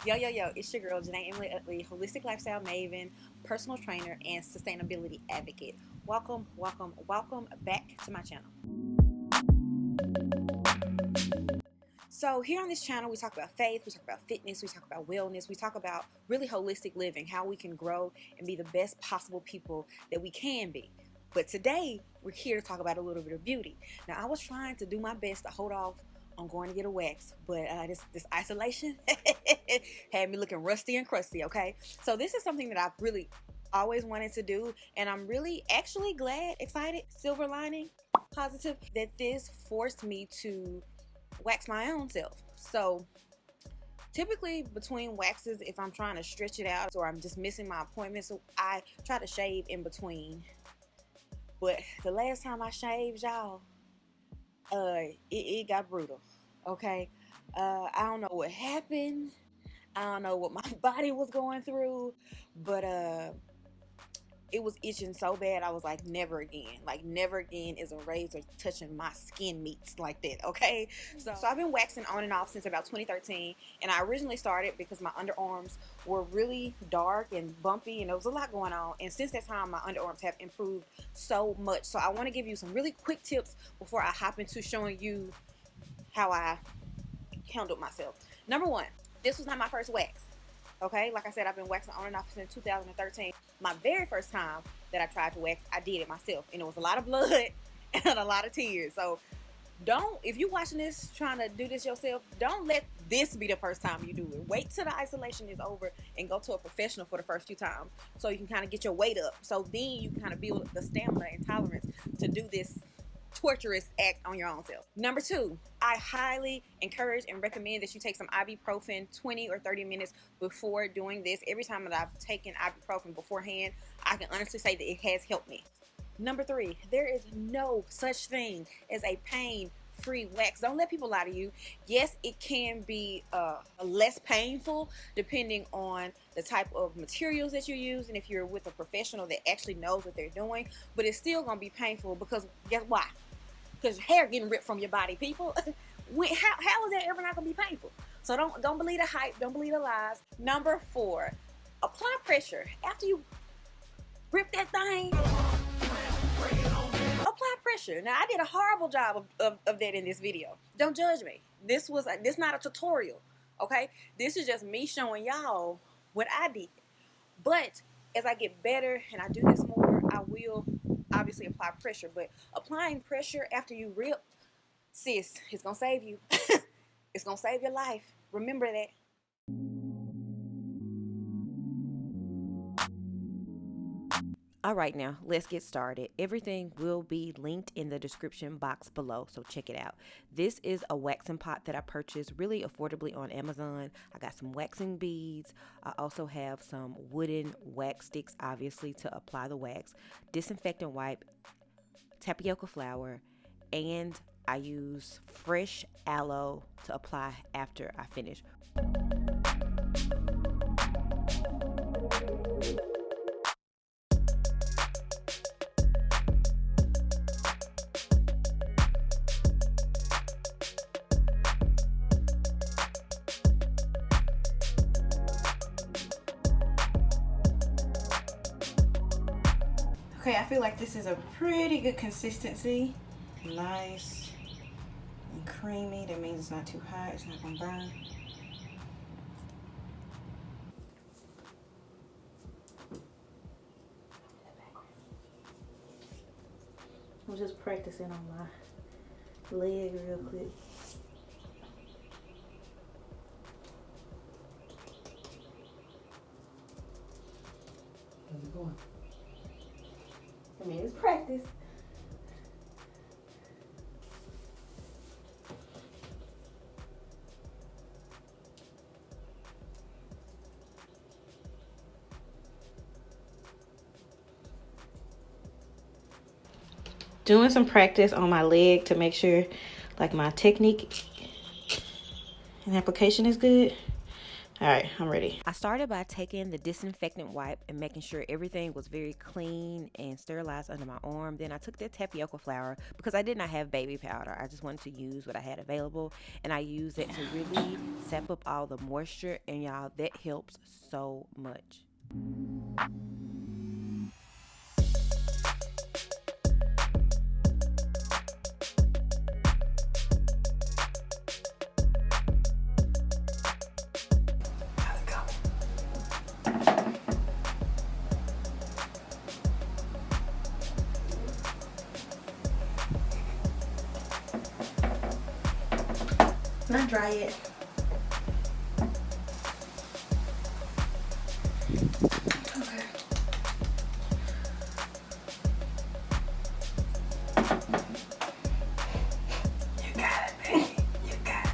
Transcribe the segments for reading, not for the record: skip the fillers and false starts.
Yo, it's your girl, Jená Utley, holistic lifestyle maven, personal trainer, and sustainability advocate. Welcome back to my channel. So here on this channel, we talk about faith, we talk about fitness, we talk about wellness, we talk about really holistic living, how we can grow and be the best possible people that we can be. But today, we're here to talk about a little bit of beauty. Now, I was trying to do my best to hold off on going to get a wax, but this isolation had me looking rusty and crusty, okay? So this is something that I've really always wanted to do, and I'm really actually glad, excited, silver lining, positive, that this forced me to wax my own self. So typically between waxes, if I'm trying to stretch it out or I'm just missing my appointment, so I try to shave in between. But the last time I shaved, y'all, it got brutal, okay? I don't know what happened. I don't know what my body was going through, but it was itching so bad. I was like, never again. Like, never again is a razor touching my skin meats like that, okay? So I've been waxing on and off since about 2013, and I originally started because my underarms were really dark and bumpy, and there was a lot going on. And since that time, my underarms have improved so much. So I want to give you some really quick tips before I hop into showing you how I handled myself. Number one, this was not my first wax. Okay, like I said, I've been waxing on and off since 2013. My very first time that I tried to wax, I did it myself, and it was a lot of blood and a lot of tears. So if you're watching this trying to do this yourself, don't let this be the first time you do it. Wait till the isolation is over and go to a professional for the first few times, so you can kind of get your weight up. So then you kind of build the stamina and tolerance to do this torturous act on your own self. Number two, I highly encourage and recommend that you take some ibuprofen 20 or 30 minutes before doing this. Every time that I've taken ibuprofen beforehand, I can honestly say that it has helped me. Number three, there is no such thing as a pain-free wax. Don't let people lie to you. Yes, it can be less painful depending on the type of materials that you use and if you're with a professional that actually knows what they're doing, but it's still going to be painful because guess why? Because your hair getting ripped from your body, people. How is that ever not going to be painful? So don't believe the hype. Don't believe the lies. Number four, apply pressure. After you rip that thing, apply pressure. Now, I did a horrible job of that in this video. Don't judge me. This not a tutorial, okay? This is just me showing y'all what I did. But as I get better and I do this more, I will obviously apply pressure. But applying pressure after you rip, sis, it's gonna save you. It's gonna save your life. Remember that. All right, now let's get started. Everything will be linked in the description box below, so check it out. This is a waxing pot that I purchased really affordably on Amazon. I got some waxing beads. I also have some wooden wax sticks, obviously, to apply the wax, disinfectant wipe, tapioca flour, and I use fresh aloe to apply after I finish. Okay, I feel like this is a pretty good consistency. Nice and creamy. That means it's not too hot. It's not gonna burn. I'm just practicing on my leg real quick. How's it going? I mean, it's practice. Doing some practice on my leg to make sure like my technique and application is good. All right, I'm ready. I started by taking the disinfectant wipe and making sure everything was very clean and sterilized under my arm. Then I took the tapioca flour because I did not have baby powder. I just wanted to use what I had available, and I used it to really sap up all the moisture, and y'all, that helps so much. Not dry yet. Okay. You got it, baby. You got it.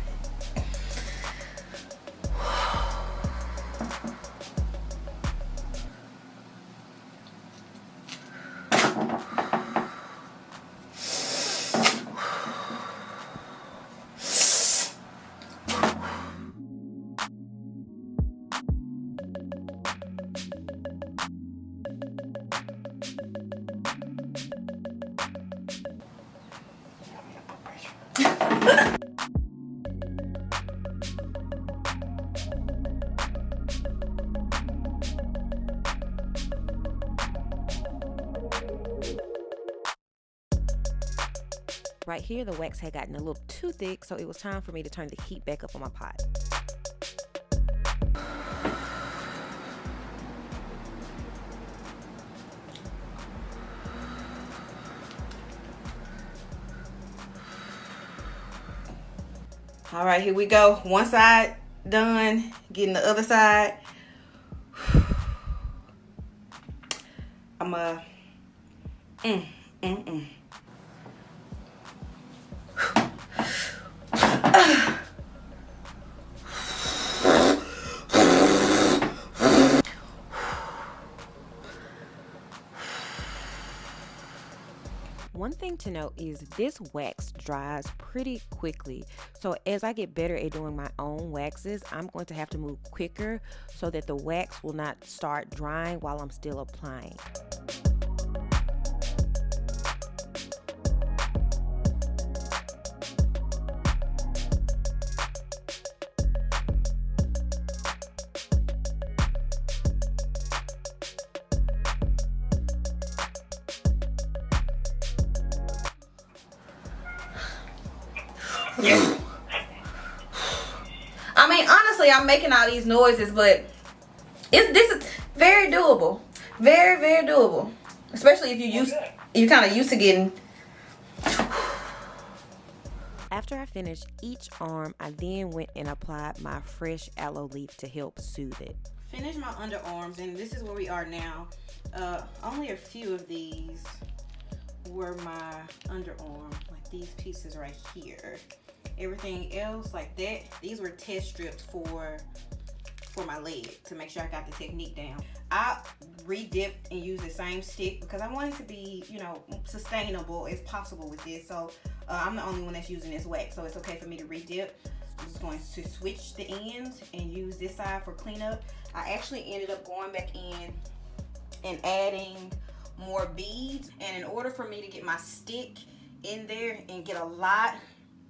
Right here, the wax had gotten a little too thick, so it was time for me to turn the heat back up on my pot. All right, here we go. One side done, getting the other side. I'm One thing to note is this wax dries pretty quickly. So as I get better at doing my own waxes, I'm going to have to move quicker so that the wax will not start drying while I'm still applying. I mean, honestly, I'm making all these noises, but this is very doable. Very, very doable. Especially if you're kind of used to getting. After I finished each arm, I then went and applied my fresh aloe leaf to help soothe it. Finish my underarms, and this is where we are now. Only a few of these were my underarm, like these pieces right here. Everything else like that, these were test strips for my leg to make sure I got the technique down. I re-dipped and used the same stick because I wanted to be, sustainable as possible with this. So I'm the only one that's using this wax, so it's okay for me to re-dip. I'm just going to switch the ends and use this side for cleanup. I actually ended up going back in and adding more beads, and in order for me to get my stick in there and get a lot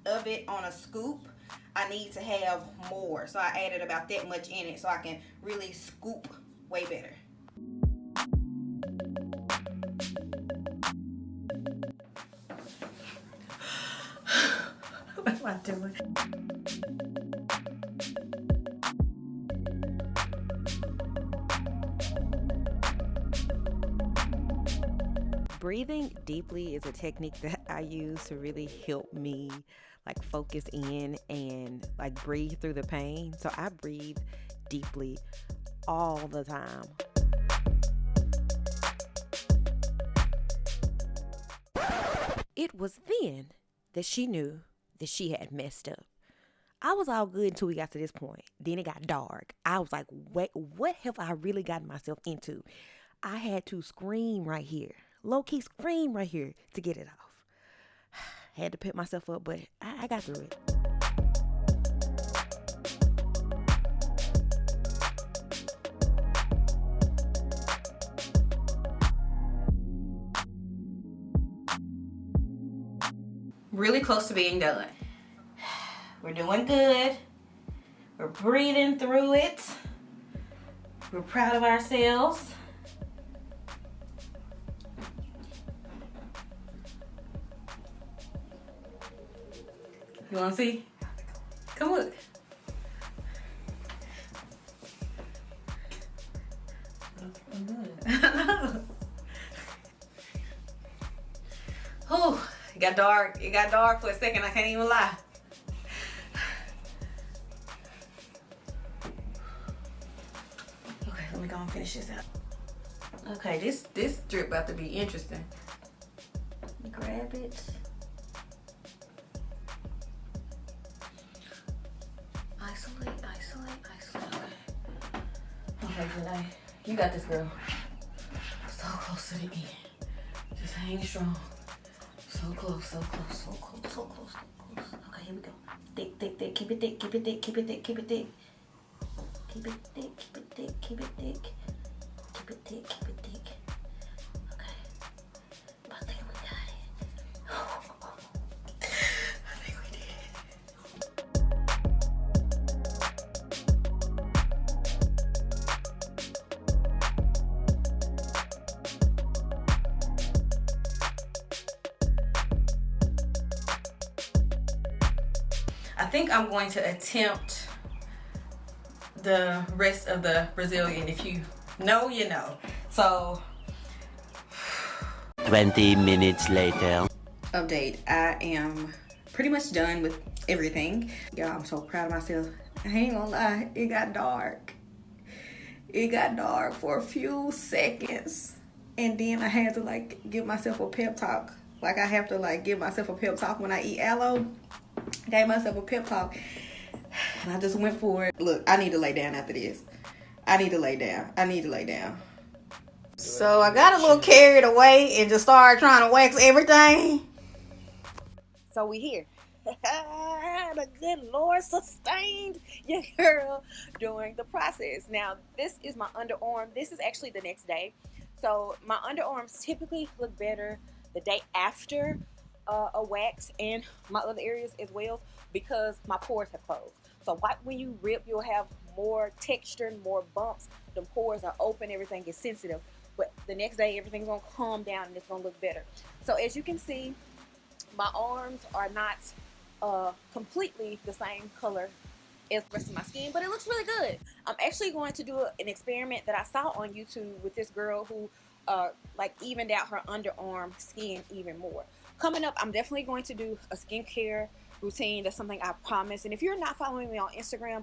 of it on a scoop, I need to have more. So I added about that much in it so I can really scoop way better. What am I doing? Breathing deeply is a technique that I use to really help me focus in and breathe through the pain. So I breathe deeply all the time. It was then that she knew that she had messed up. I was all good until we got to this point. Then it got dark. I was like, wait, what have I really gotten myself into? I had to scream right here. Low-key scream right here to get it off. Had to pick myself up, but I got through it. really close to being done. We're doing good. We're breathing through it. We're proud of ourselves. You want to see? Come look. I'm good. Oh, it got dark. It got dark for a second. I can't even lie. Okay, let me go and finish this out. Okay, this strip about to be interesting. Grab it. Isolate. Okay, Jená, you got this, girl. So close to the end. Just hang strong. So close. Okay, here we go. Thick. Keep it thick. Keep it thick. Okay. I think we got it. I think we did. I think I'm going to attempt the rest of the Brazilian. If you know, you know. So 20 minutes later. Update. I am pretty much done with everything. Y'all, I'm so proud of myself. I ain't gonna lie, it got dark. It got dark for a few seconds. And then I had to like give myself a pep talk. Like I have to like give myself a pep talk when I eat aloe. Gave myself a pep talk. And I just went for it. Look, I need to lay down after this. I need to lay down. So I got a little carried away and just started trying to wax everything. So we here. The good Lord sustained your girl during the process. Now, this is my underarm. This is actually the next day. So my underarms typically look better the day after a wax, and my other areas as well, because my pores have closed. So when you rip, you'll have more texture, more bumps. The pores are open, everything is sensitive. But the next day, everything's gonna calm down and it's gonna look better. So as you can see, my arms are not completely the same color as the rest of my skin, but it looks really good. I'm actually going to do an experiment that I saw on YouTube with this girl who like evened out her underarm skin even more. Coming up, I'm definitely going to do a skincare routine. That's something I promise. And if you're not following me on Instagram,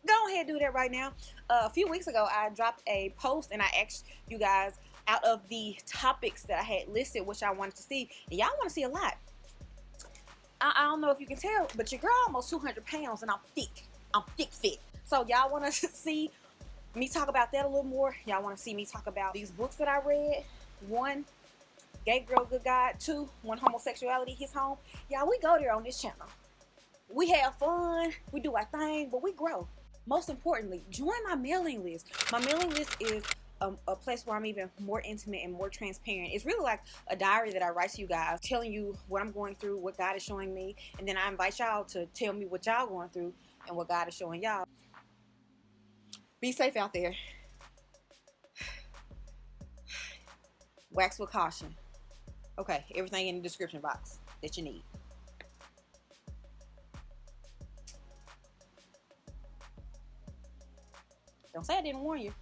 go ahead and do that right now. A few weeks ago, I dropped a post and I asked you guys out of the topics that I had listed, which I wanted to see. And y'all want to see a lot. I don't know if you can tell, but your girl almost 200 pounds and I'm thick. I'm thick fit. So y'all want to see me talk about that a little more. Y'all want to see me talk about these books that I read. 1, Gay Girl Good God. 2, When Homosexuality Hits Home. Y'all, we go there on this channel. We have fun, we do our thing, but we grow. Most importantly, join my mailing list. My mailing list is a place where I'm even more intimate and more transparent. It's really like a diary that I write to you guys, telling you what I'm going through, what God is showing me, and then I invite y'all to tell me what y'all going through and what God is showing y'all. Be safe out there. Wax with caution. Okay, everything in the description box that you need. Don't say I didn't warn you.